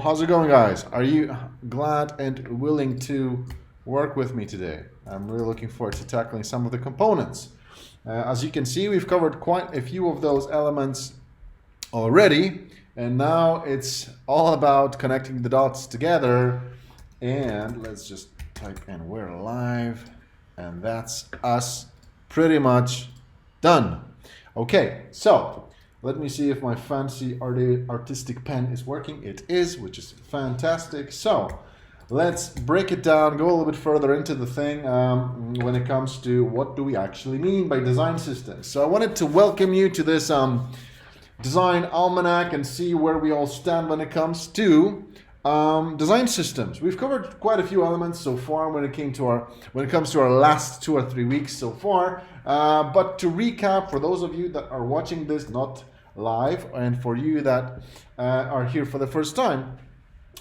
How's it going, guys? Are you glad and willing to work with me today? I'm really looking forward to tackling some of the components. As you can see, we've covered quite a few of those elements already, and now it's all about connecting the dots together. And let's just type in we're live, and that's us pretty much done. Okay, so let me see if my fancy artistic pen is working. It is, which is fantastic. So let's break it down, go a little bit further into the thing when it comes to what do we actually mean by design systems. So I wanted to welcome you to this design almanac and see where we all stand when it comes to design systems. We've covered quite a few elements so far when it comes to our last 2 or 3 weeks so far. But to recap, for those of you that are watching this not live, and for you that are here for the first time,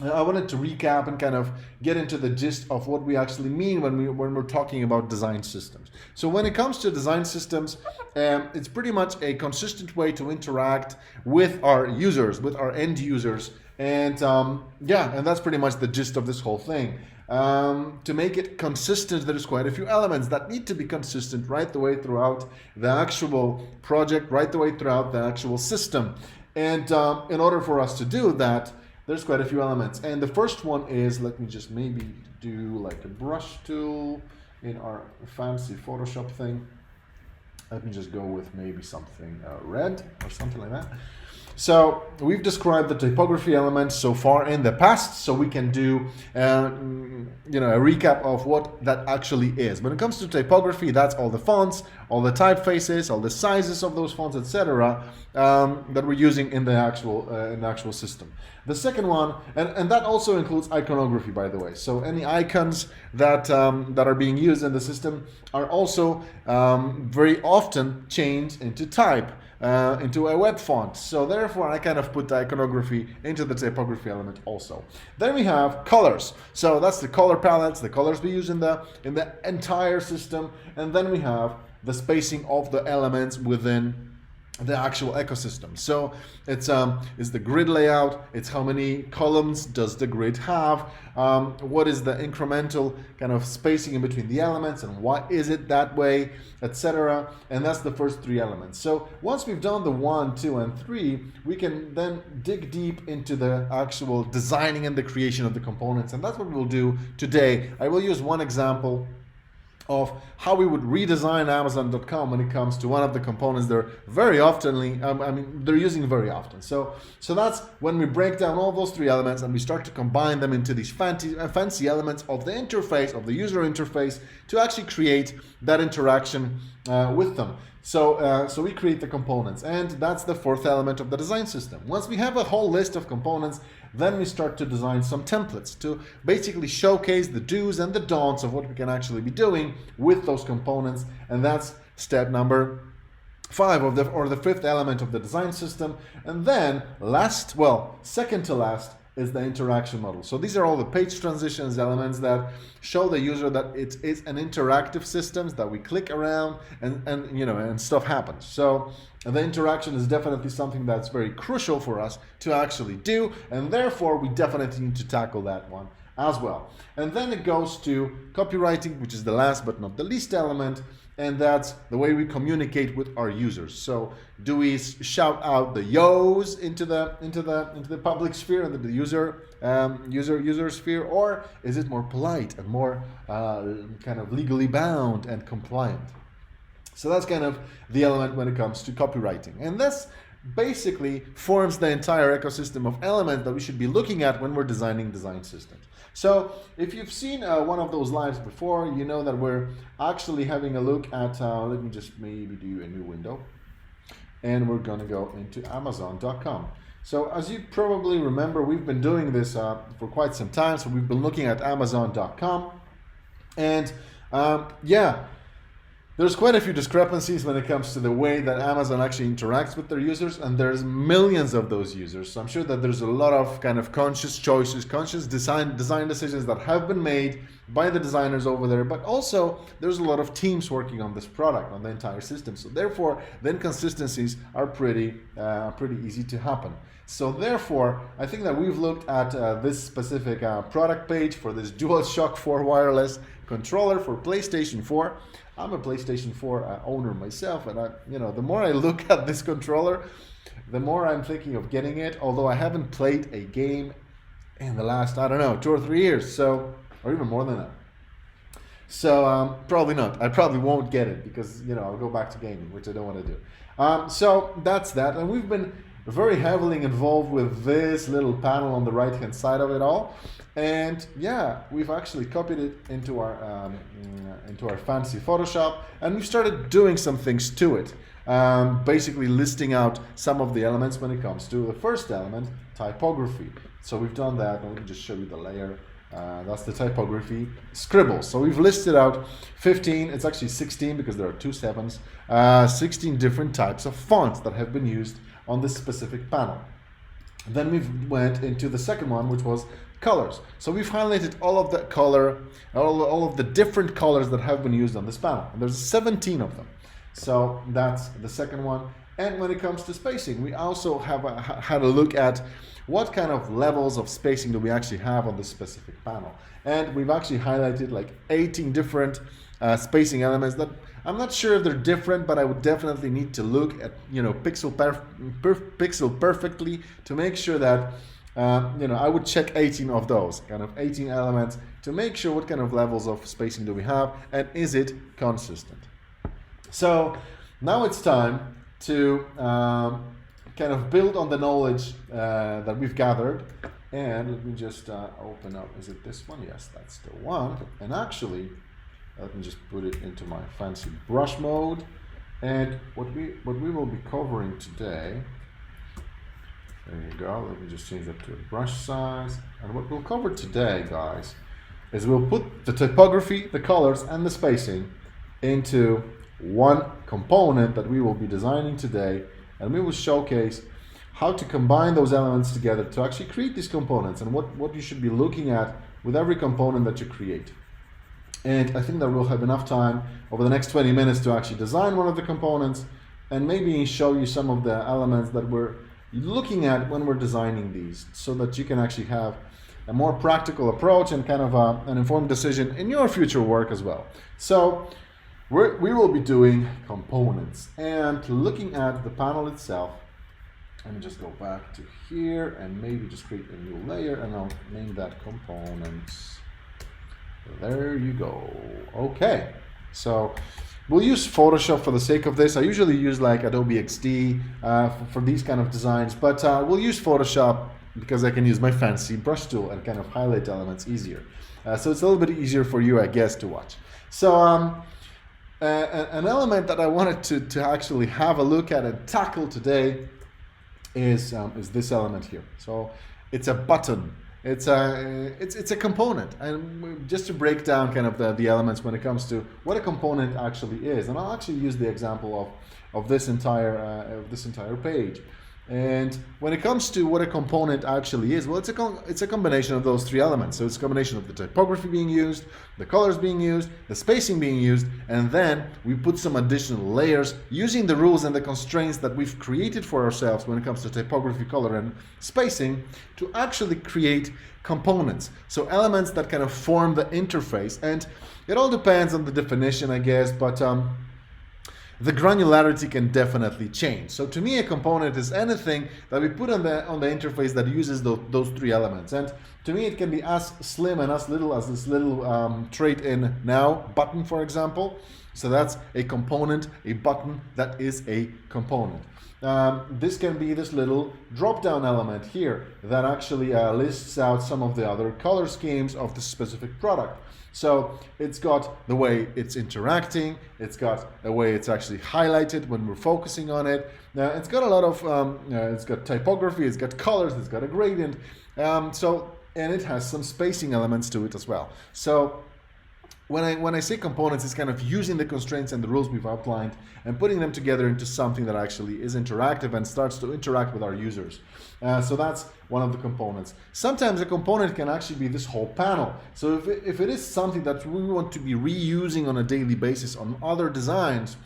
I wanted to recap and kind of get into the gist of what we actually mean when we're talking about design systems. So when it comes to design systems, it's pretty much a consistent way to interact with our users, with our end users. And and that's pretty much the gist of this whole thing. To make it consistent, there's quite a few elements that need to be consistent right the way throughout the actual project, right the way throughout the actual system. And in order for us to do that, there's quite a few elements. And the first one is, let me just maybe do like a brush tool in our fancy Photoshop thing. Let me just go with maybe something red or something like that. So we've described the typography elements so far in the past, so we can do a recap of what that actually is. When it comes to typography, that's all the fonts, all the typefaces, all the sizes of those fonts, etc., that we're using in the actual system. The second one, and that also includes iconography, by the way. So any icons that are being used in the system are also very often changed into type. Into a web font. So therefore I kind of put the iconography into the typography element also. Then we have colors. So that's the color palettes, the colors we use in the entire system. And then we have the spacing of the elements within the actual ecosystem. So it's the grid layout, it's how many columns does the grid have, what is the incremental kind of spacing in between the elements and why is it that way, etc. And that's the first 3 elements. So once we've done the 1, 2, and 3, we can then dig deep into the actual designing and the creation of the components, and that's what we'll do today. I will use one example of how we would redesign Amazon.com when it comes to one of the components they're they're using very often. So that's when we break down all those 3 elements and we start to combine them into these fancy elements of the interface, of the user interface, to actually create that interaction with them. So we create the components, and that's the 4th element of the design system. Once we have a whole list of components, then we start to design some templates to basically showcase the do's and the don'ts of what we can actually be doing with those components, and that's step number 5 of the 5th element of the design system. And then second to last is the interaction model. So these are all the page transitions elements that show the user that it is an interactive system, that we click around and stuff happens. So the interaction is definitely something that's very crucial for us to actually do, and therefore we definitely need to tackle that one as well. And then it goes to copywriting, which is the last but not the least element, and that's the way we communicate with our users. So do we shout out the yo's into the public sphere, into the user sphere, or is it more polite and more kind of legally bound and compliant? So that's kind of the element when it comes to copywriting, and this basically forms the entire ecosystem of elements that we should be looking at when we're designing design systems. So if you've seen one of those lives before, you know that we're actually having a look at, let me just maybe do a new window, and we're going to go into Amazon.com. So as you probably remember, we've been doing this for quite some time. So we've been looking at Amazon.com, and There's quite a few discrepancies when it comes to the way that Amazon actually interacts with their users, and there's millions of those users. So I'm sure that there's a lot of kind of conscious choices, conscious design decisions that have been made by the designers over there, but also there's a lot of teams working on this product, on the entire system. So therefore, the inconsistencies are pretty easy to happen. So therefore, I think that we've looked at this specific product page for this DualShock 4 wireless controller for PlayStation 4. I'm a PlayStation 4 owner myself, and the more I look at this controller, the more I'm thinking of getting it, although I haven't played a game in the last, I don't know, 2 or 3 years, or even more than that. So probably not. I probably won't get it because, I'll go back to gaming, which I don't want to do. So that's that, and we've been very heavily involved with this little panel on the right-hand side of it all. And yeah, we've actually copied it into our fancy Photoshop, and we've started doing some things to it. Basically listing out some of the elements when it comes to the first element, typography. So we've done that. Let me just show you the layer. That's the typography scribbles. So we've listed out 15, it's actually 16 because there are 2 sevens, 16 different types of fonts that have been used on this specific panel. Then we went into the second one, which was colors. So we've highlighted all of the color, all of the different colors that have been used on this panel. And there's 17 of them. So that's the second one. And when it comes to spacing, we also have had a look at what kind of levels of spacing do we actually have on this specific panel. And we've actually highlighted like 18 different spacing elements that I'm not sure if they're different, but I would definitely need to look at pixel perfectly to make sure that I would check 18 of those, kind of 18 elements, to make sure what kind of levels of spacing do we have and is it consistent. So now it's time to kind of build on the knowledge that we've gathered. And let me just open up, is it this one? Yes, that's the one. And actually, let me just put it into my fancy brush mode. And what we will be covering today, there you go, let me just change that to a brush size. And what we'll cover today, guys, is we'll put the typography, the colors, and the spacing into one component that we will be designing today, and we will showcase how to combine those elements together to actually create these components and what you should be looking at with every component that you create. And I think that we'll have enough time over the next 20 minutes to actually design one of the components and maybe show you some of the elements that we're looking at when we're designing these, so that you can actually have a more practical approach and kind of an informed decision in your future work as well. So we will be doing components and looking at the panel itself. Let me just go back to here and maybe just create a new layer, and I'll name that components. There you go. Okay, so we'll use Photoshop for the sake of this. I usually use like Adobe XD for these kind of designs, but we'll use Photoshop because I can use my fancy brush tool and kind of highlight elements easier. So it's a little bit easier for you, I guess, to watch. So an element that I wanted to actually have a look at and tackle today is this element here. So it's a button. It's a component, and just to break down kind of the elements when it comes to what a component actually is, and I'll actually use the example of this entire page. And when it comes to what a component actually is, well, it's a combination of those 3 elements. So it's a combination of the typography being used, the colors being used, the spacing being used, and then we put some additional layers using the rules and the constraints that we've created for ourselves when it comes to typography, color, and spacing to actually create components. So elements that kind of form the interface, and it all depends on the definition, I guess, but the granularity can definitely change. So to me, a component is anything that we put on the interface that uses those 3 elements. And to me, it can be as slim and as little as this little trade in now button, for example. So that's a component, a button that is a component. This can be this little drop-down element here that actually lists out some of the other color schemes of the specific product. So it's got the way it's interacting, it's got the way it's actually highlighted when we're focusing on it. It's got a lot of, it's got typography, it's got colors, it's got a gradient, and it has some spacing elements to it as well. So when I say components, it's kind of using the constraints and the rules we've outlined and putting them together into something that actually is interactive and starts to interact with our users. So that's one of the components. Sometimes a component can actually be this whole panel. So if it is something that we want to be reusing on a daily basis on other designs,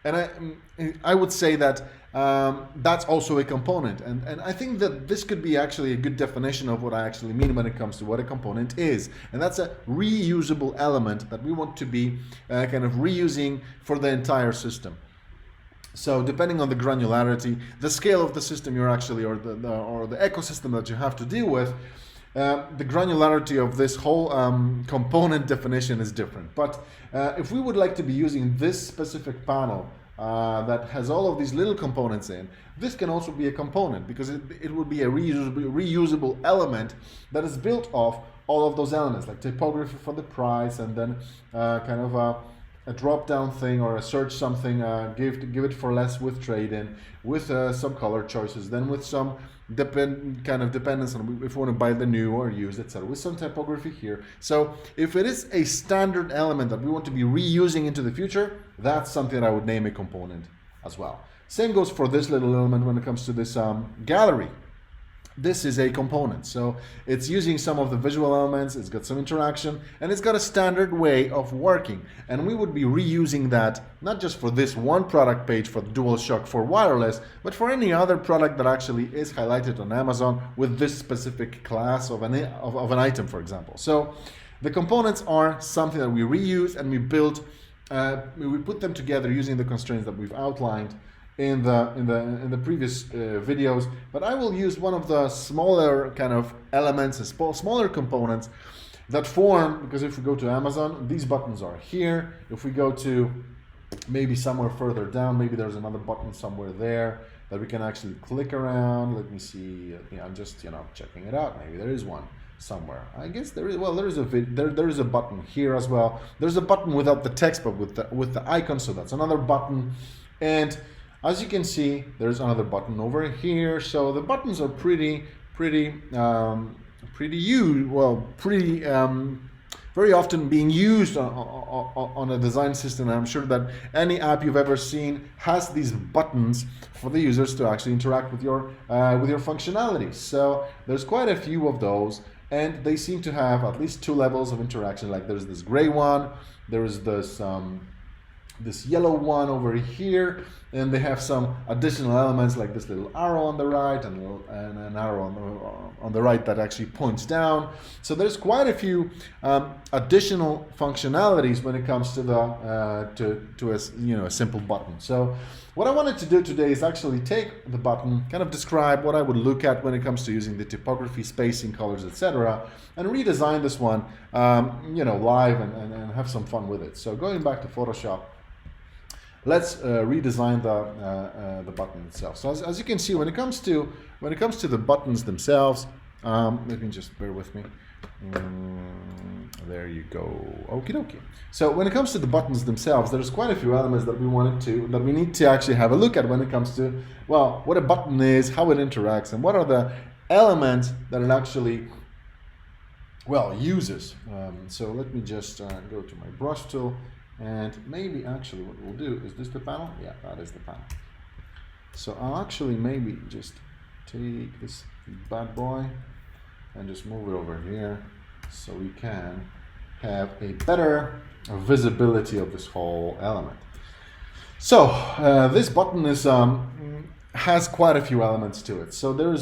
and I would say that that's also a component. And I think that this could be actually a good definition of what I actually mean when it comes to what a component is. And that's a reusable element that we want to be kind of reusing for the entire system. So depending on the granularity, the scale of the system you're actually, or the ecosystem that you have to deal with, the granularity of this whole component definition is different. But if we would like to be using this specific panel that has all of these little components in, this can also be a component, because it would be a reusable element that is built off all of those elements, like typography for the price, and then kind of a drop-down thing or a search something, give it for less with trade-in, with some color choices, then with some kind of dependence on if we want to buy the new or used, etc., with some typography here. So if it is a standard element that we want to be reusing into the future, that's something that I would name a component as well. Same goes for this little element when it comes to this gallery. This is a component, so it's using some of the visual elements, it's got some interaction, and it's got a standard way of working. And we would be reusing that not just for this one product page for DualShock 4 wireless, but for any other product that actually is highlighted on Amazon with this specific class of an item, for example. So the components are something that we reuse and we build, we put them together using the constraints that we've outlined in the previous videos, but I will use one of the smaller kind of elements, smaller components that form, because if we go to Amazon, these buttons are here. If we go to maybe somewhere further down, maybe there's another button somewhere there that we can actually click around. Let me see. I'm just checking it out. Maybe there is one somewhere. I guess there is. Well, there is a button here as well. There's a button without the text, but with the icon. So that's another button. And as you can see, there's another button over here. So the buttons are pretty very often being used on a design system. And I'm sure that any app you've ever seen has these buttons for the users to actually interact with your functionality. So there's quite a few of those, and they seem to have at least two levels of interaction. Like there's this gray one, there's this yellow one over here, and they have some additional elements like this little arrow on the right and an arrow on the right that actually points down. So there's quite a few additional functionalities when it comes to a simple button. So what I wanted to do today is actually take the button, kind of describe what I would look at when it comes to using the typography, spacing, colors, etc., and redesign this one live and have some fun with it. So going back to Photoshop, let's redesign the button itself. So as you can see, when it comes to the buttons themselves, let me just bear with me. There you go. Okie dokie. So when it comes to the buttons themselves, there's quite a few elements that we need to actually have a look at when it comes to, well, what a button is, how it interacts, and what are the elements that it actually, well, uses. So let me just go to my brush tool. And maybe actually what we'll do, is this the panel? Yeah, that is the panel. So I'll actually maybe just take this bad boy and just move it over here so we can have a better visibility of this whole element. So this button is has quite a few elements to it. So let me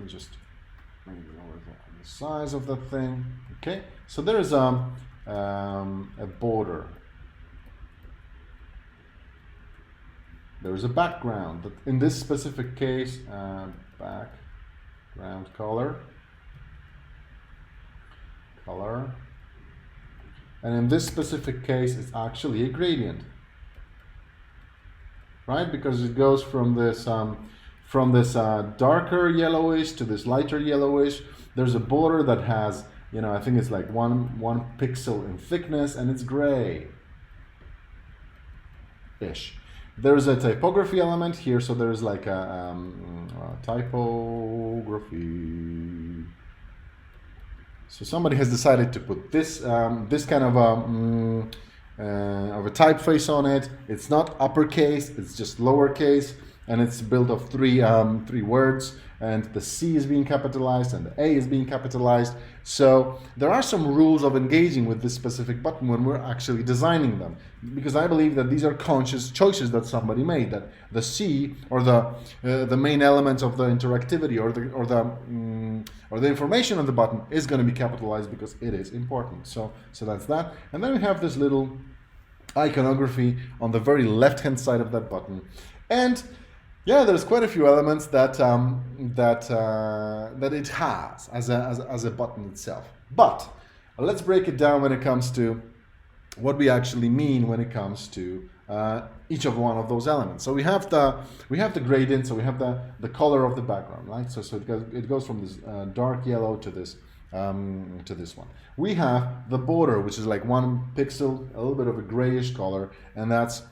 just bring it over the size of the thing. Okay, so there's a border. There is a background, but in this specific case, background color, and in this specific case, it's actually a gradient, right? Because it goes from this darker yellowish to this lighter yellowish. There's a border that has, I think it's like one pixel in thickness, and it's gray-ish. There's a typography element here, so there's like a typography. So somebody has decided to put this this kind of a typeface on it. It's not uppercase, it's just lowercase, and it's built of three words, and the C is being capitalized and the A is being capitalized. So there are some rules of engaging with this specific button when we're actually designing them, because I believe that these are conscious choices that somebody made, that the C or the main elements of the interactivity or the information on the button is going to be capitalized because it is important. So that's that. And then we have this little iconography on the very left hand side of that button, and yeah, there's quite a few elements that it has as a button itself. But let's break it down when it comes to what we actually mean when it comes to each of one of those elements. So we have the gradient, so we have the color of the background, right? So it goes from this dark yellow to this one. We have the border, which is like 1 pixel, a little bit of a grayish color, and that's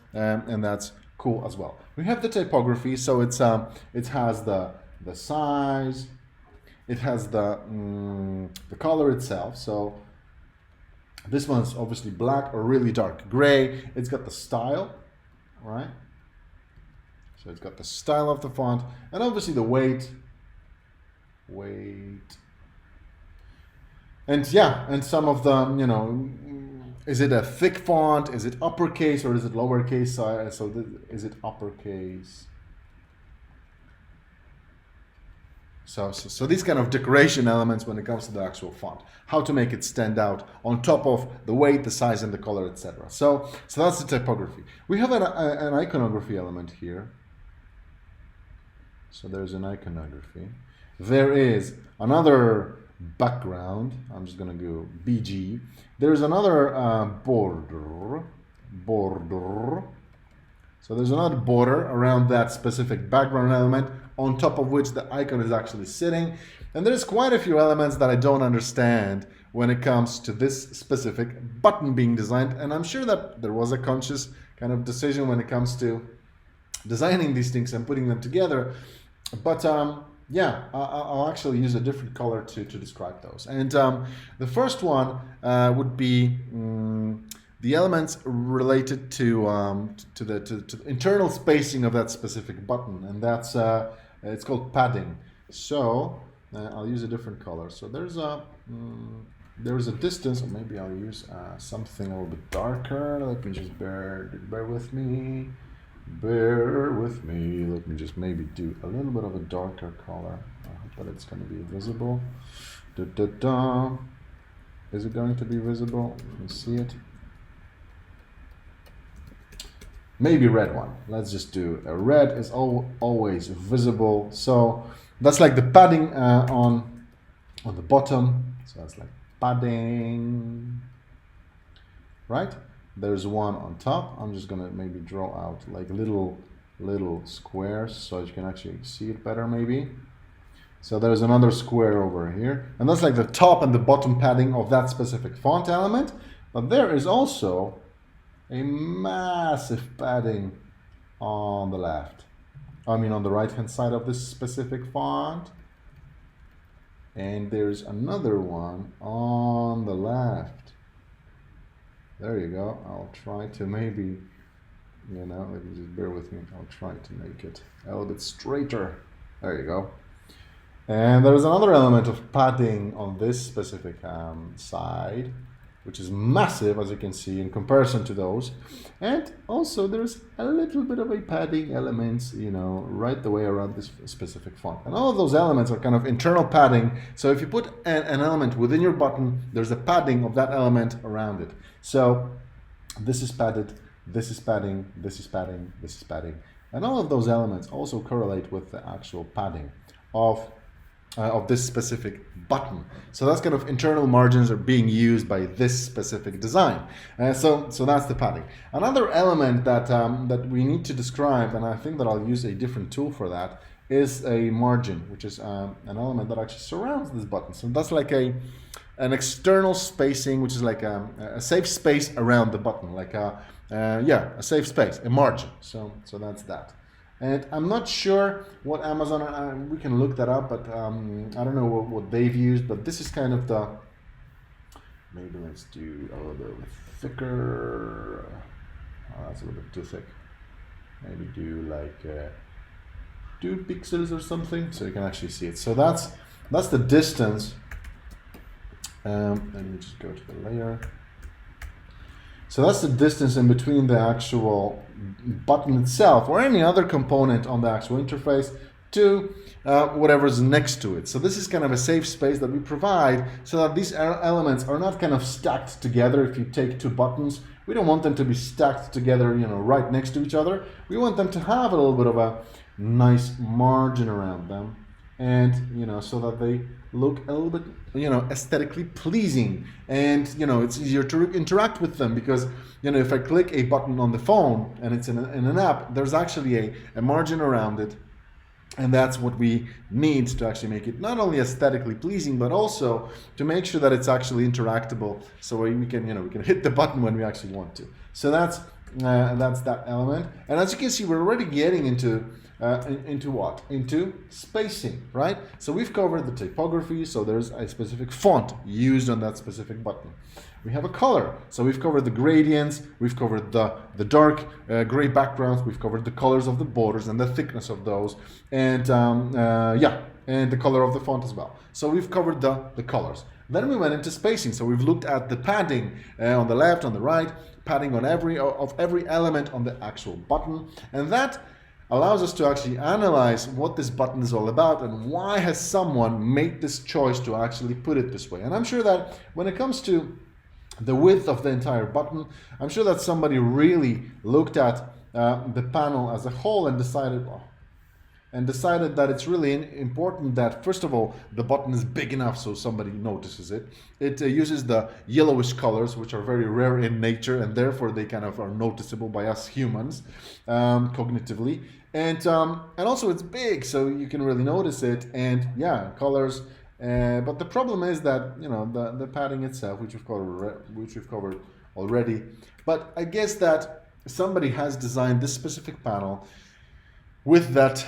cool as well. We have the typography, so it has the size, it has the color itself. So this one's obviously black or really dark gray. It's got the style, right? So it's got the style of the font, and obviously the weight. And yeah, and some of the, is it a thick font? Is it uppercase or is it lowercase? Is it uppercase? So these kind of decoration elements when it comes to the actual font, how to make it stand out on top of the weight, the size, and the color, etc. So that's the typography. We have an iconography element here. So there's an iconography. There is another background. I'm just going to go BG. There's another border. So there's another border around that specific background element, on top of which the icon is actually sitting. And there's quite a few elements that I don't understand when it comes to this specific button being designed. And I'm sure that there was a conscious kind of decision when it comes to designing these things and putting them together. But yeah, I'll actually use a different color to describe those. And the first one would be the elements related to the internal spacing of that specific button, and that's it's called padding. So I'll use a different color. So there's a distance, or maybe I'll use something a little bit darker. Let me just bear with me. Bear with me. Let me just maybe do a little bit of a darker color. I hope that it's going to be visible. Is it going to be visible? Let me see it. Maybe red one. Let's just do a red is always visible. So that's like the padding on the bottom. So that's like padding, right? There's one on top. I'm just gonna maybe draw out like little squares so you can actually see it better maybe. So there's another square over here, and that's like the top and the bottom padding of that specific font element. But there is also a massive padding on the left. I mean on the right hand side of this specific font. And there's another one on the left. There you go. I'll try to maybe, let me just bear with me. I'll try to make it a little bit straighter. There you go. And there's another element of padding on this specific side, which is massive, as you can see, in comparison to those. And also there's a little bit of a padding elements, right the way around this specific font. And all of those elements are kind of internal padding. So if you put an element within your button, there's a padding of that element around it. So this is padded, this is padding, this is padding, this is padding. And all of those elements also correlate with the actual padding of this specific button. So that's kind of internal margins are being used by this specific design. So that's the padding. Another element that we need to describe, and I think that I'll use a different tool for that, is a margin, which is an element that actually surrounds this button. So that's like an external spacing, which is like a safe space around the button, like a safe space, a margin. So that's that. And I'm not sure what Amazon, we can look that up, but I don't know what they've used, but this is kind of Maybe let's do a little bit thicker. Oh, that's a little bit too thick. Maybe do like 2 pixels or something, so you can actually see it. So that's the distance. Let me just go to the layer. So that's the distance in between the actual button itself or any other component on the actual interface to whatever's next to it. So this is kind of a safe space that we provide so that these elements are not kind of stacked together. If you take 2 buttons, we don't want them to be stacked together, right next to each other. We want them to have a little bit of a nice margin around them, and so that they look a little bit aesthetically pleasing, and it's easier to interact with them, because if I click a button on the phone and it's in an app, there's actually a margin around it. And that's what we need to actually make it not only aesthetically pleasing, but also to make sure that it's actually interactable, so we can we can hit the button when we actually want to. So that's that element. And as you can see, we're already getting into what? Into spacing, right? So we've covered the typography, so there's a specific font used on that specific button. We have a color, so we've covered the gradients, we've covered the dark gray backgrounds, we've covered the colors of the borders and the thickness of those, and and the color of the font as well. So we've covered the colors. Then we went into spacing, so we've looked at the padding on the left, on the right, padding on every element on the actual button, and that allows us to actually analyze what this button is all about and why has someone made this choice to actually put it this way. And I'm sure that when it comes to the width of the entire button, I'm sure that somebody really looked at the panel as a whole and decided that it's really important that, first of all, the button is big enough so somebody notices it. It uses the yellowish colors, which are very rare in nature, and therefore they kind of are noticeable by us humans cognitively. And also it's big, so you can really notice it. And yeah, colors. But the problem is that the padding itself, which we've covered already. But I guess that somebody has designed this specific panel with that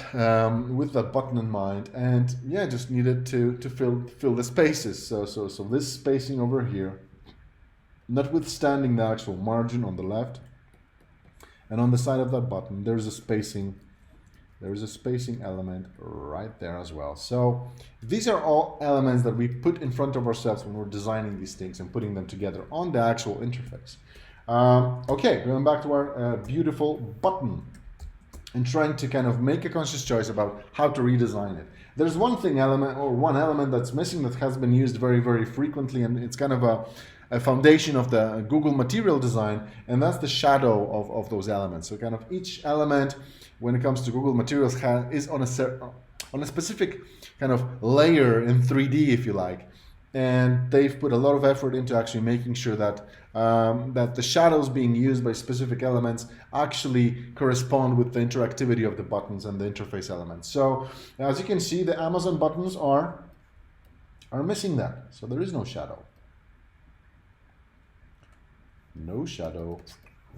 button in mind, and just needed to fill the spaces. So this spacing over here, notwithstanding the actual margin on the left, and on the side of that button, there's a spacing element right there as well. So these are all elements that we put in front of ourselves when we're designing these things and putting them together on the actual interface. Okay, going back to our beautiful button and trying to kind of make a conscious choice about how to redesign it. There's one element that's missing that has been used very, very frequently, and it's kind of a foundation of the Google material design, and that's the shadow of those elements. So kind of each element, when it comes to Google Materials, is on a specific kind of layer in 3D, if you like. And they've put a lot of effort into actually making sure that that the shadows being used by specific elements actually correspond with the interactivity of the buttons and the interface elements. So as you can see, the Amazon buttons are missing that. So there is no shadow. No shadow.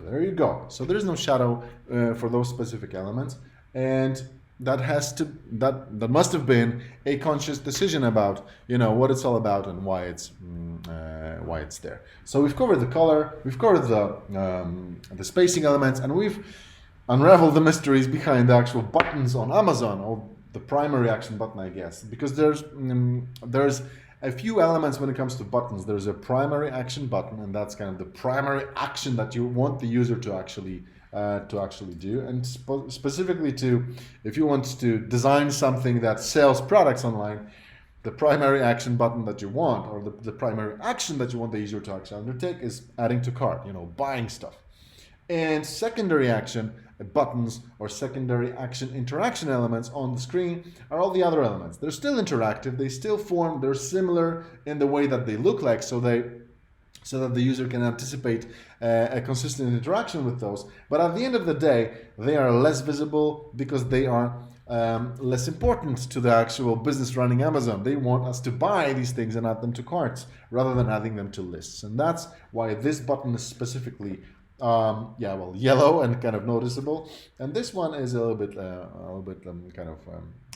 There you go. So there is no shadow for those specific elements, and that must have been a conscious decision about what it's all about and why it's there. So we've covered the color, we've covered the spacing elements, and we've unraveled the mysteries behind the actual buttons on Amazon, or the primary action button, I guess, because there's a few elements when it comes to buttons. There's a primary action button, and that's kind of the primary action that you want the user to actually do, and specifically if you want to design something that sells products online, the primary action button that you want, or the primary action that you want the user to actually undertake, is adding to cart, buying stuff. And secondary action buttons or secondary action interaction elements on the screen are all the other elements. They're still interactive, they still form, they're similar in the way that they look like, so that the user can anticipate a consistent interaction with those. But at the end of the day, they are less visible because they are less important to the actual business running Amazon. They want us to buy these things and add them to carts rather than adding them to lists. And that's why this button is specifically yeah, well, yellow and kind of noticeable. And this one is a little bit kind of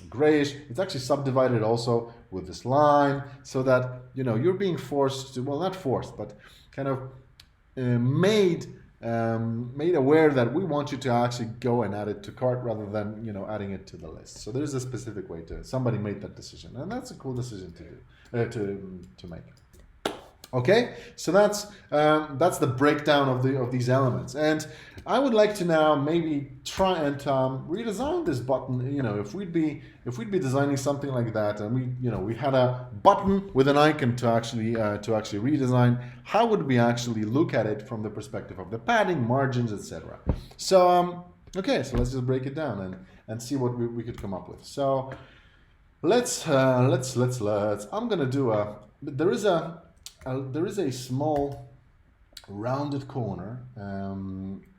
grayish. It's actually subdivided also with this line, so that you're being forced to, well, not forced, but kind of made aware that we want you to actually go and add it to cart rather than adding it to the list. So there's a specific way to, somebody made that decision, and that's a cool decision to do, to make. Okay, so that's the breakdown of these elements, and I would like to now maybe try and redesign this button. If we'd be designing something like that, and we had a button with an icon to actually redesign, how would we actually look at it from the perspective of the padding, margins, etc. So okay, so let's just break it down and see what we could come up with. So let's I'm gonna do there is a small rounded corner.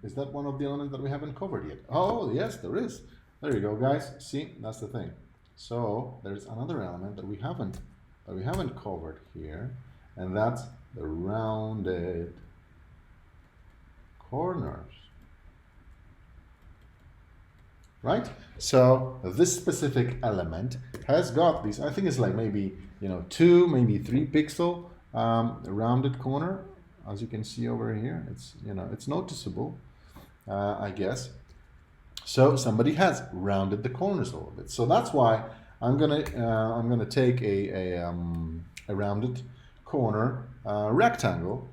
Is that one of the elements that we haven't covered yet? Oh, yes, there is. There you go, guys. See, that's the thing. So there's another element that we haven't covered here, and that's the rounded corners. Right? So this specific element has got these, I think it's like maybe 2, maybe 3 pixel rounded corner. As you can see over here, it's noticeable, I guess. So somebody has rounded the corners a little bit. So that's why I'm gonna take a rounded corner rectangle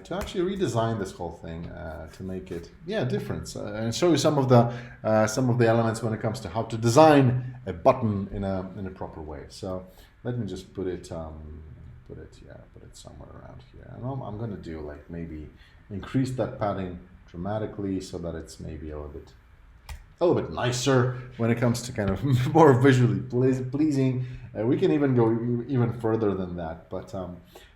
to actually redesign this whole thing to make it different, and show you some of the elements when it comes to how to design a button in a proper way. So let me just put it somewhere around here, and I'm going to do like maybe increase that padding dramatically so that it's maybe a little bit nicer when it comes to kind of more visually pleasing. We can even go even further than that, but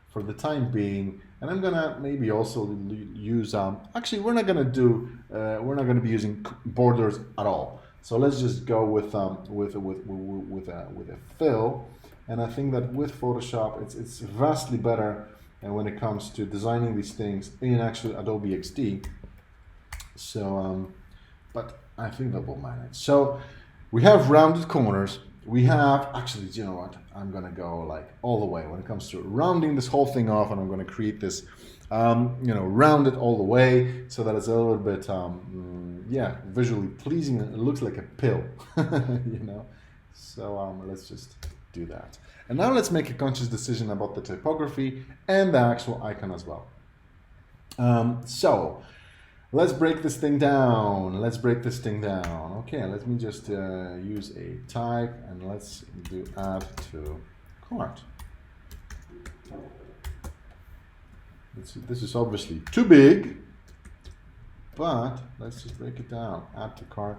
for the time being, and I'm gonna maybe also use actually we're not gonna be using borders at all. So let's just go with a fill. And I think that with Photoshop, it's vastly better when it comes to designing these things in actually Adobe XD. So, but I think that will manage. So we have rounded corners. We have, actually, you know what? I'm gonna go like all the way when it comes to rounding this whole thing off, and I'm gonna create this, round it all the way so that it's a little bit, visually pleasing. It looks like a pill, So let's just do that. And now let's make a conscious decision about the typography and the actual icon as well. So let's break this thing down. Okay, let me just use a type, and let's do add to cart. This is obviously too big, but let's just break it down. Add to cart.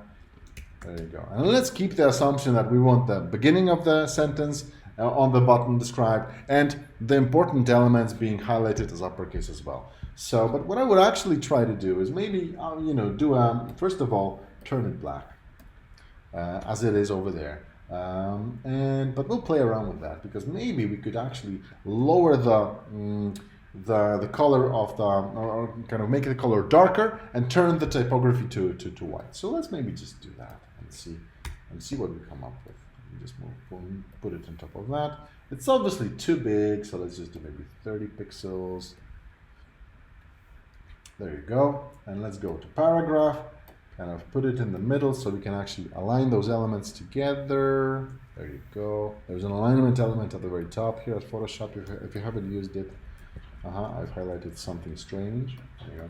There you go. And let's keep the assumption that we want the beginning of the sentence on the button described, and the important elements being highlighted as uppercase as well. So, but what I would actually try to do is maybe, first of all, turn it black, as it is over there. But we'll play around with that, because maybe we could actually lower the color of or kind of make the color darker and turn the typography to white. So let's maybe just do that and see what we come up with. Just put it on top of that. It's obviously too big, so let's just do maybe 30 pixels. There you go. And let's go to paragraph, kind of put it in the middle so we can actually align those elements together. There you go. There's an alignment element at the very top here at Photoshop if you haven't used it. I've highlighted something strange. There you go.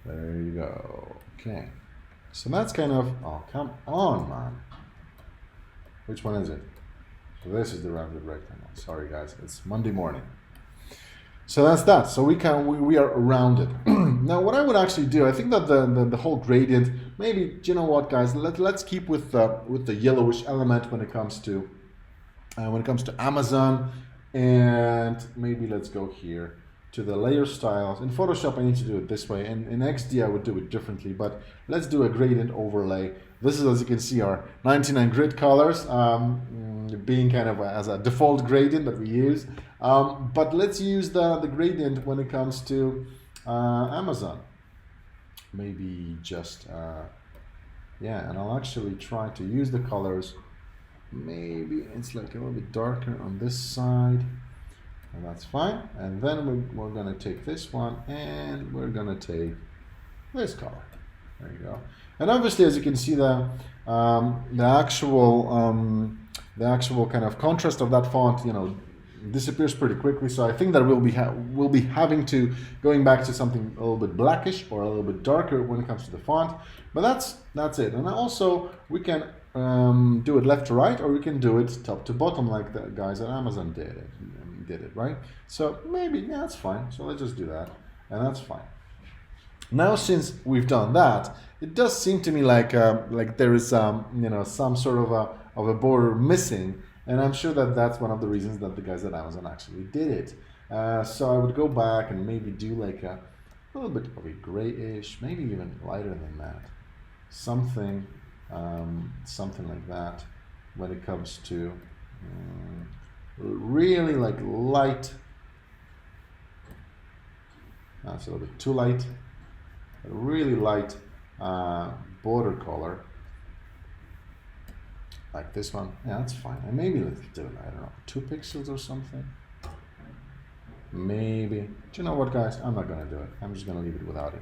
There you go. Okay. So that's kind of, oh, come on, man. Which one is it? So this is the rounded rectangle. Sorry, guys. It's Monday morning. So that's that. So we are rounded. Now, what I would actually do, I think that the whole gradient, maybe, you know what, guys? Let's keep with the yellowish element when it comes to Amazon, and maybe let's go here to the layer styles. In Photoshop, I need to do it this way, and in XD, I would do it differently. But let's do a gradient overlay. This is, as you can see, our 99 grid colors, being kind of as a default gradient that we use. But let's use the gradient when it comes to Amazon. maybe just, yeah, and I'll actually try to use the colors. Maybe it's like a little bit darker on this side, and that's fine. And then we're gonna take this one and we're gonna take this color. There you go. And obviously, as you can see, the actual kind of contrast of that font, you know, disappears pretty quickly. So I think that we'll be having to going back to something a little bit blackish or a little bit darker when it comes to the font. But that's it. And also we can do it left to right, or we can do it top to bottom like the guys at Amazon did it, right? So maybe, yeah, that's fine. So let's just do that, and that's fine. Now, since we've done that, it does seem to me like there is you know, some sort of a border missing, and I'm sure that that's one of the reasons that the guys at Amazon actually did it. So I would go back and maybe do like a little bit of a grayish, maybe even lighter than that, something like that when it comes to really like light. That's a little bit too light. A really light border color like this one. Yeah, that's fine. And maybe let's do it, I don't know, 2 pixels or something. Maybe. Do you know what, guys? I'm not gonna do it. I'm just gonna leave it without it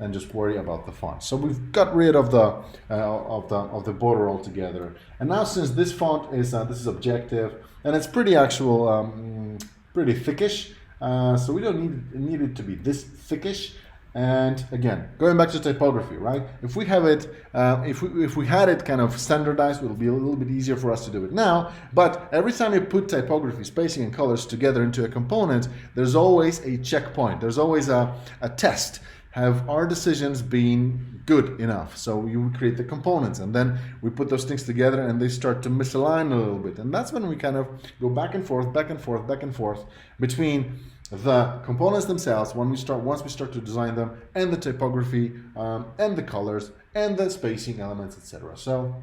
and just worry about the font. So we've got rid of the border altogether. And now, since this font is this is objective and it's pretty pretty thickish, so we don't need it to be this thickish. And again, going back to typography, right? If we have it, if we had it kind of standardized, it would be a little bit easier for us to do it now. But every time you put typography, spacing, and colors together into a component, there's always a checkpoint. There's always a test. Have our decisions been good enough? So you would create the components, and then we put those things together, and they start to misalign a little bit. And that's when we kind of go back and forth, back and forth, back and forth between the components themselves once we start to design them, and the typography, and the colors, and the spacing elements, etc. So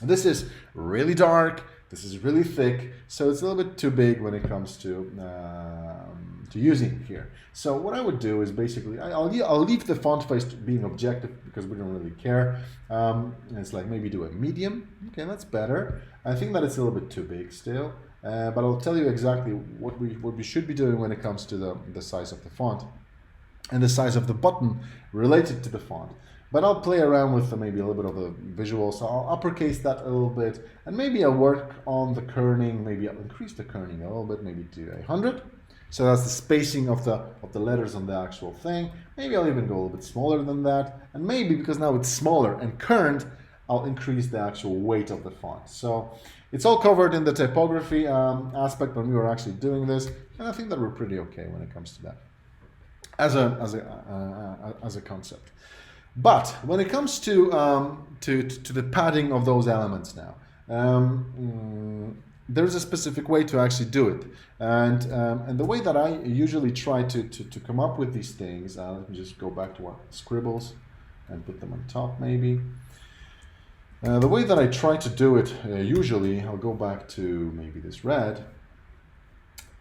this is really dark, this is really thick, so it's a little bit too big when it comes to using it here. So what I would do is basically I'll leave the font face being objective because we don't really care. It's like maybe do a medium. Okay, that's better. I think that it's a little bit too big still. But I'll tell you exactly what we should be doing when it comes to the size of the font and the size of the button related to the font. But I'll play around with maybe a little bit of the visual, so I'll uppercase that a little bit, and maybe I'll work on the kerning. Maybe I'll increase the kerning a little bit, maybe to 100. So that's the spacing of the letters on the actual thing. Maybe I'll even go a little bit smaller than that, and maybe because now it's smaller and kerned, I'll increase the actual weight of the font. So it's all covered in the typography aspect when we were actually doing this, and I think that we're pretty okay when it comes to that as a concept. But when it comes to the padding of those elements now, there's a specific way to actually do it, and the way that I usually try to come up with these things. Let me just go back to our scribbles and put them on top, maybe. The way that I try to do it, usually, I'll go back to maybe this red,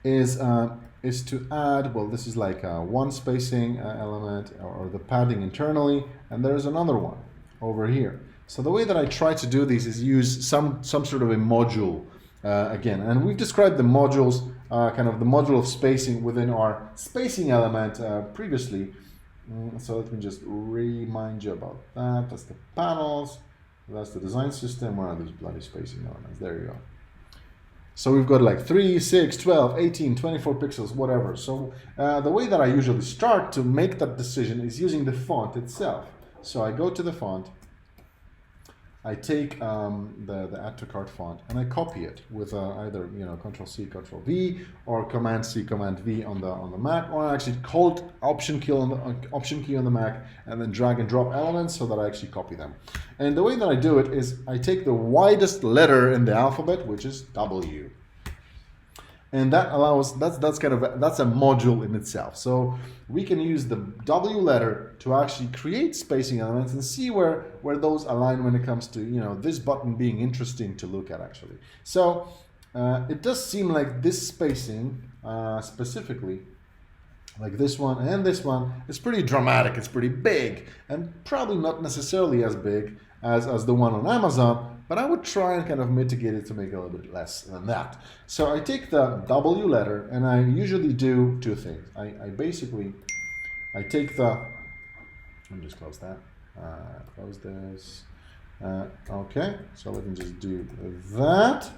is to add, well, this is like one spacing element, or the padding internally, and there's another one over here. So the way that I try to do these is use some sort of a module again, and we've described the modules, kind of the module of spacing within our spacing element previously. So let me just remind you about that. That's the panels. That's the design system. Where are these bloody spacing elements? There you go. So we've got like 3, 6, 12, 18, 24 pixels, whatever. So the way that I usually start to make that decision is using the font itself. So I go to the font, I take the add to cart font, and I copy it with either Control C, Control V, or Command C, Command V on the Mac, or I actually hold Option key on the Mac and then drag and drop elements so that I actually copy them. And the way that I do it is I take the widest letter in the alphabet, which is W. And that allows, that's a module in itself. So we can use the W letter to actually create spacing elements and see where those align when it comes to this button being interesting to look at actually. So it does seem like this spacing specifically like this one and this one, it's pretty dramatic, it's pretty big, and probably not necessarily as big as the one on Amazon, but I would try and kind of mitigate it to make it a little bit less than that. So I take the W letter, and I usually do two things. I take the, let me just close that, close this, okay, so let me just do that.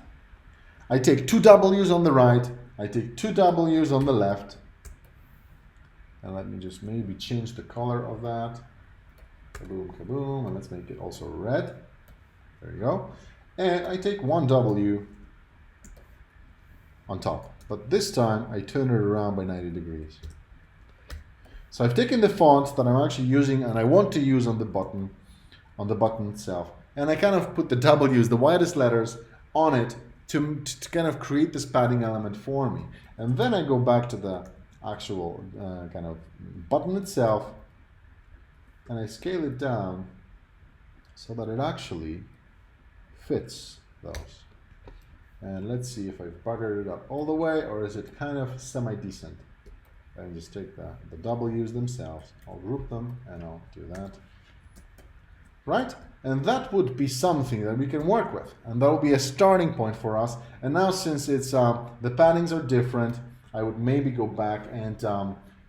I take two W's on the right, I take two W's on the left, and let me just maybe change the color of that. Kaboom, kaboom, and let's make it also red. There you go. And I take one W on top, but this time I turn it around by 90 degrees. So I've taken the font that I'm actually using and I want to use on the button itself, and I kind of put the W's, the widest letters, on it to kind of create this padding element for me. And then I go back to the actual kind of button itself, and I scale it down so that it actually fits those. And let's see if I've buggered it up all the way, or is it kind of semi-decent. And just take the W's themselves, I'll group them, and I'll do that. Right? And that would be something that we can work with, and that will be a starting point for us. And now, since it's the paddings are different, I would maybe go back and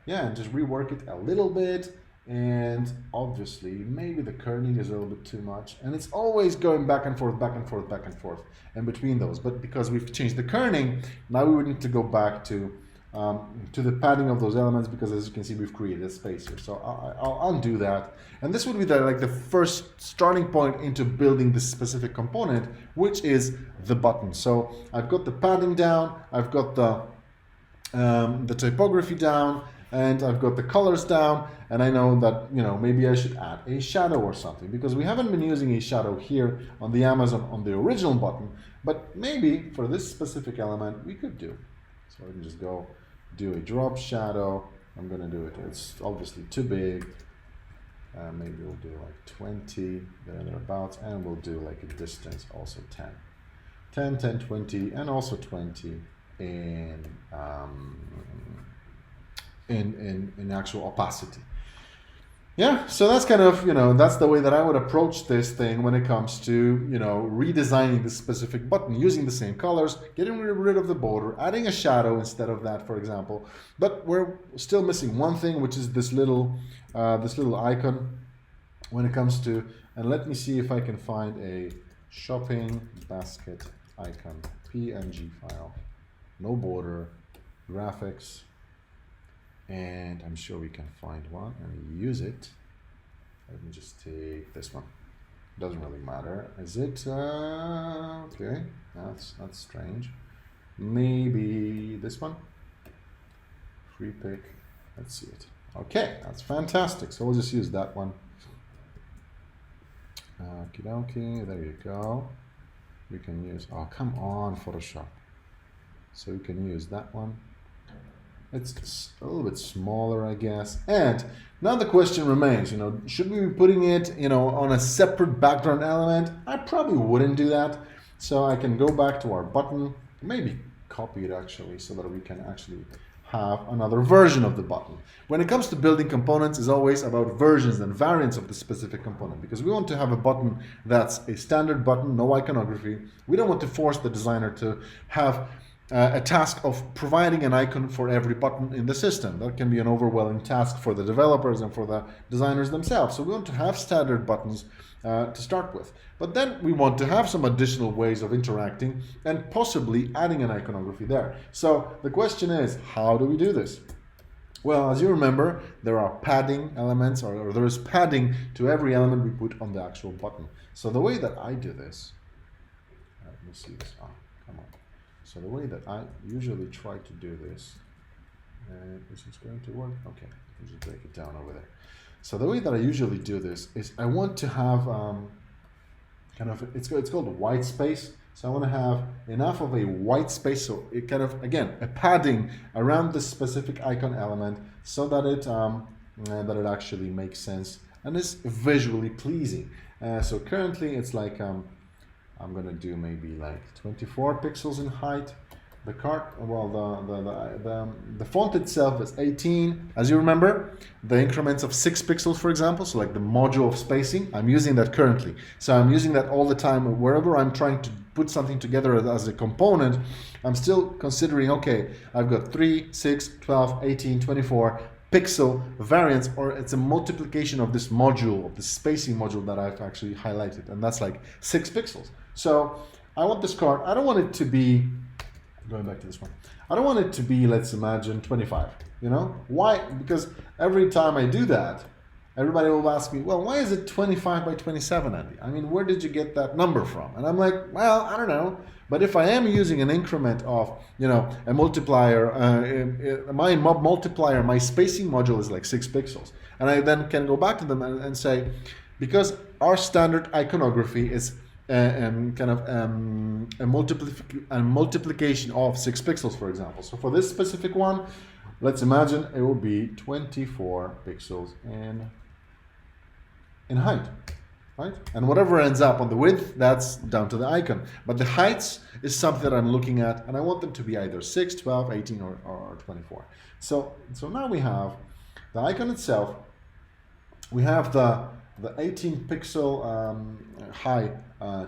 yeah, and just rework it a little bit. And obviously, maybe the kerning is a little bit too much, and it's always going back and forth, back and forth, back and forth, and between those. But because we've changed the kerning, now we would need to go back to the padding of those elements, because as you can see, we've created a space here. So I'll undo that, and this would be the first starting point into building this specific component, which is the button. So I've got the padding down, I've got the typography down, and I've got the colors down, and I know that, you know, maybe I should add a shadow or something, because we haven't been using a shadow here on the Amazon on the original button, but maybe for this specific element we could do. So I can just go do a drop shadow. I'm gonna do it, it's obviously too big. Maybe we'll do like 20 thereabouts, and we'll do like a distance also 10, 10, 10, 20, and also 20 in actual opacity. Yeah, so that's kind of, you know, that's the way that I would approach this thing when it comes to, you know, redesigning this specific button, using the same colors, getting rid of the border, adding a shadow instead of that, for example. But we're still missing one thing, which is this little icon when it comes to, and let me see if I can find a shopping basket icon, PNG file, no border, graphics, and I'm sure we can find one and use it. Let me just take this one. Doesn't really matter. Is it okay? That's strange. Maybe this one. Free pick. Let's see it. Okay, that's fantastic. So we'll just use that one. Okie dokie. There you go. We can use. Oh, come on, Photoshop. So we can use that one. It's a little bit smaller, I guess. And now the question remains, you know, should we be putting it, you know, on a separate background element? I probably wouldn't do that. So I can go back to our button, maybe copy it actually, so that we can actually have another version of the button. When it comes to building components, it's always about versions and variants of the specific component, because we want to have a button that's a standard button, no iconography. We don't want to force the designer to have a task of providing an icon for every button in the system. That can be an overwhelming task for the developers and for the designers themselves. So we want to have standard buttons to start with. But then we want to have some additional ways of interacting and possibly adding an iconography there. So the question is, how do we do this? Well, as you remember, there are padding elements, or there is padding to every element we put on the actual button. So the way that I do this, let me see this. Oh, come on. So the way that I usually try to do this, is this going to work? Okay, I'll just break it down over there. So the way that I usually do this is I want to have kind of, it's called white space. So I want to have enough of a white space, so it kind of, again, a padding around this specific icon element, so that it actually makes sense and is visually pleasing. So currently it's like, I'm gonna do maybe like 24 pixels in height, the cart, well, the font itself is 18. As you remember, the increments of 6 pixels, for example, so like the module of spacing, I'm using that currently. So I'm using that all the time. Wherever I'm trying to put something together as a component, I'm still considering, okay, I've got 3, 6, 12, 18, 24 pixel variants, or it's a multiplication of this module, of the spacing module that I've actually highlighted, and that's like 6 pixels. So I want this card, I don't want it to be, going back to this one, I don't want it to be, let's imagine, 25, you know? Why? Because every time I do that, everybody will ask me, well, why is it 25 by 27, Andy? I mean, where did you get that number from? And I'm like, well, I don't know. But if I am using an increment of, you know, a multiplier, my multiplier, my spacing module is like 6 pixels. And I then can go back to them and say, because our standard iconography is a multiplication of 6 pixels, for example. So for this specific one, let's imagine it will be 24 pixels in height, right? And whatever ends up on the width, that's down to the icon. But the heights is something that I'm looking at, and I want them to be either 6, 12, 18, or 24. So now we have the icon itself. We have the 18 pixel high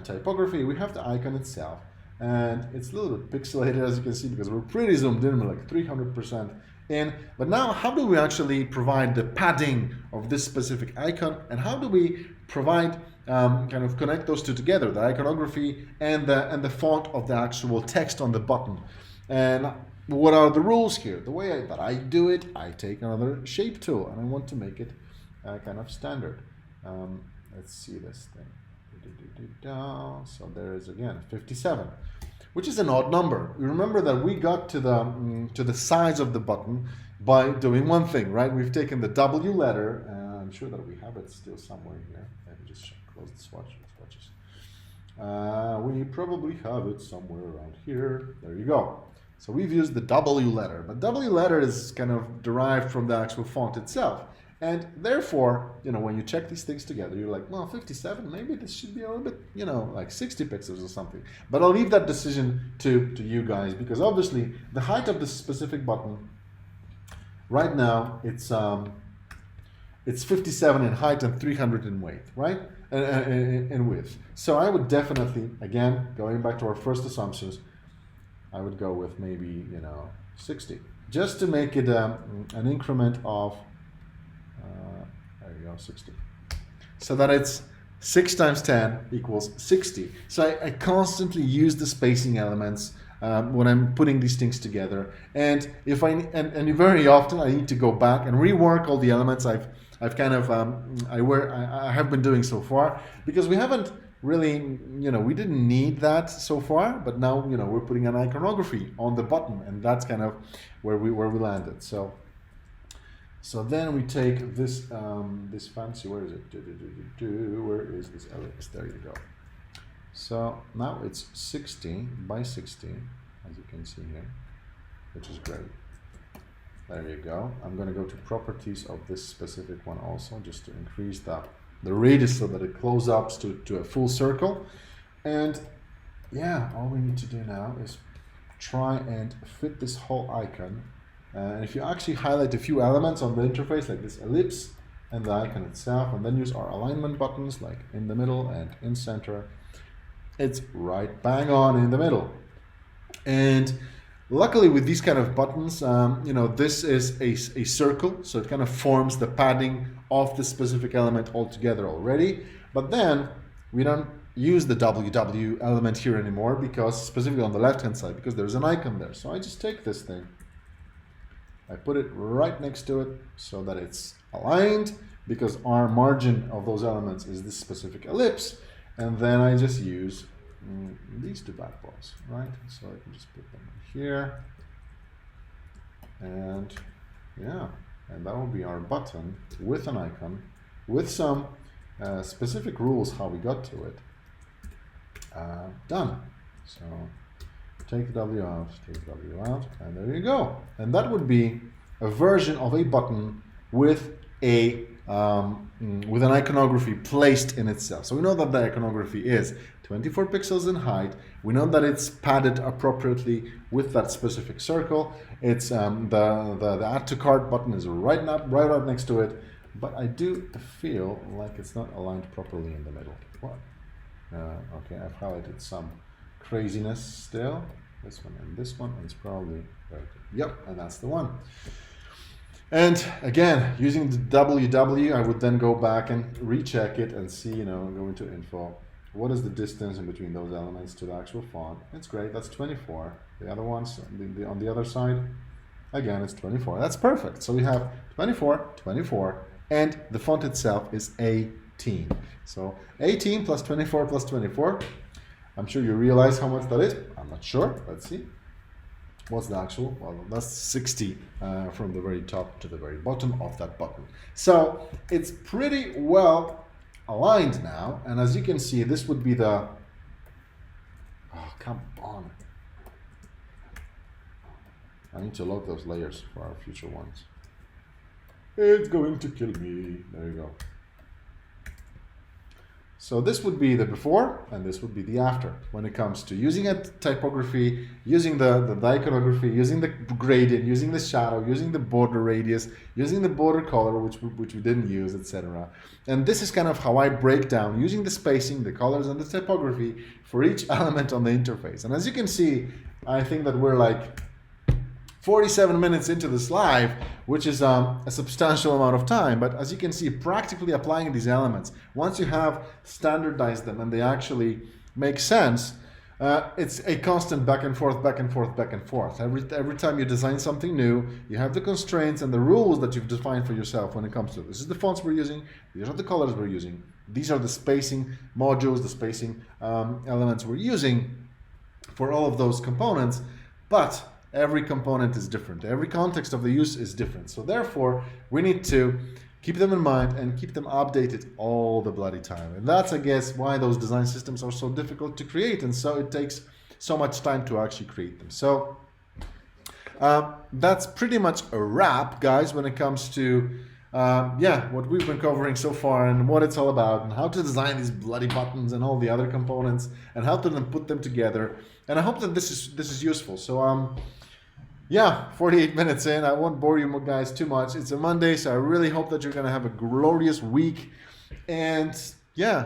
typography. We have the icon itself, and it's a little bit pixelated, as you can see, because we're pretty zoomed in, we're like 300% in. But now, how do we actually provide the padding of this specific icon, and how do we provide kind of connect those two together, the iconography and the font of the actual text on the button? And what are the rules here? The way that I do it, I take another shape tool, and I want to make it kind of standard. Let's see this thing. So there is again 57, which is an odd number. You remember that we got to the size of the button by doing one thing, right? We've taken the W letter, and I'm sure that we have it still somewhere here. Let me just close the swatches. We probably have it somewhere around here. There you go. So we've used the W letter, but W letter is kind of derived from the actual font itself. And therefore, you know, when you check these things together, you're like, well, 57, maybe this should be a little bit, you know, like 60 pixels or something. But I'll leave that decision to you guys, because obviously the height of this specific button, right now, it's 57 in height and 300 in weight, right? In width. So I would definitely, again, going back to our first assumptions, I would go with maybe, you know, 60, just to make it an increment of 60. So that it's 6 times 10 equals 60. So I constantly use the spacing elements when I'm putting these things together. And if and very often I need to go back and rework all the elements I've kind of I have been doing so far, because we haven't really, you know, we didn't need that so far, but now, you know, we're putting an iconography on the button, and that's kind of where we landed. So then we take this this fancy, where is it? Where is this ellipse? There you go. So now it's 60 by 60, as you can see here, which is great. There you go. I'm going to go to properties of this specific one also, just to increase the radius so that it closes up to a full circle. And yeah, all we need to do now is try and fit this whole icon. And if you actually highlight a few elements on the interface, like this ellipse and the icon itself, and then use our alignment buttons, like in the middle and in center, it's right bang on in the middle. And luckily with these kind of buttons, you know, this is a circle, so it kind of forms the padding of the specific element altogether already. But then we don't use the WW element here anymore, because specifically on the left-hand side, because there's an icon there. So I just take this thing, I put it right next to it so that it's aligned, because our margin of those elements is this specific ellipse. And then I just use these two bad boys, right? So I can just put them here. And yeah, and that will be our button with an icon, with some specific rules how we got to it. Done. So take the W out, take the W out, and there you go. And that would be a version of a button with a with an iconography placed in itself. So we know that the iconography is 24 pixels in height. We know that it's padded appropriately with that specific circle. It's the add to cart button is right next to it, but I do feel like it's not aligned properly in the middle. What? Okay, I've highlighted some craziness still. This one and this one, and it's probably right. Yep, and that's the one. And again, using the WW, I would then go back and recheck it and see, go into info. What is the distance in between those elements to the actual font? It's great, that's 24. The other ones, on the other side, again, it's 24. That's perfect. So we have 24, 24, and the font itself is 18. So 18 plus 24 plus 24. I'm sure you realize how much that is. I'm not sure. Let's see. What's the actual? Well, that's 60 from the very top to the very bottom of that button. So it's pretty well aligned now. And as you can see, this would be the... Oh, come on. I need to load those layers for our future ones. It's going to kill me. There you go. So this would be the before, and this would be the after when it comes to using a typography, using the iconography, using the gradient, using the shadow, using the border radius, using the border color, which we didn't use, etc. And this is kind of how I break down using the spacing, the colors, and the typography for each element on the interface. And as you can see, I think that we're like 47 minutes into this live, which is a substantial amount of time. But as you can see, practically applying these elements, once you have standardized them and they actually make sense, it's a constant back and forth, back and forth, back and forth. Every time you design something new, you have the constraints and the rules that you've defined for yourself when it comes to this is the fonts we're using, these are the colors we're using, these are the spacing modules, the spacing elements we're using for all of those components. But every component is different. Every context of the use is different. So therefore, we need to keep them in mind and keep them updated all the bloody time. And that's, I guess, why those design systems are so difficult to create. And so it takes so much time to actually create them. So that's pretty much a wrap, guys, when it comes to what we've been covering so far and what it's all about and how to design these bloody buttons and all the other components and how to then put them together. And I hope that this is useful. So 48 minutes in. I won't bore you guys too much. It's a Monday, so I really hope that you're going to have a glorious week. And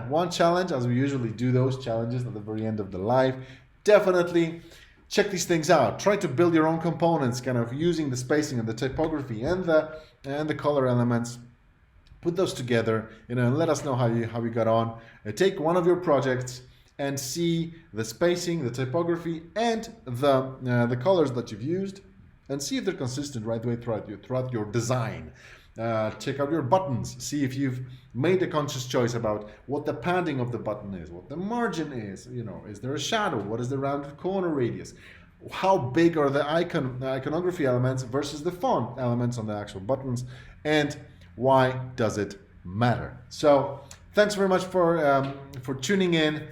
one challenge, as we usually do those challenges at the very end of the live, definitely check these things out. Try to build your own components, kind of using the spacing and the typography and the color elements. Put those together, and let us know how you got on. Take one of your projects and see the spacing, the typography, and the colors that you've used, and see if they're consistent right away throughout your design. Check out your buttons. See if you've made a conscious choice about what the padding of the button is, what the margin is. Is there a shadow? What is the rounded corner radius? How big are the iconography elements versus the font elements on the actual buttons? And why does it matter? So thanks very much for tuning in.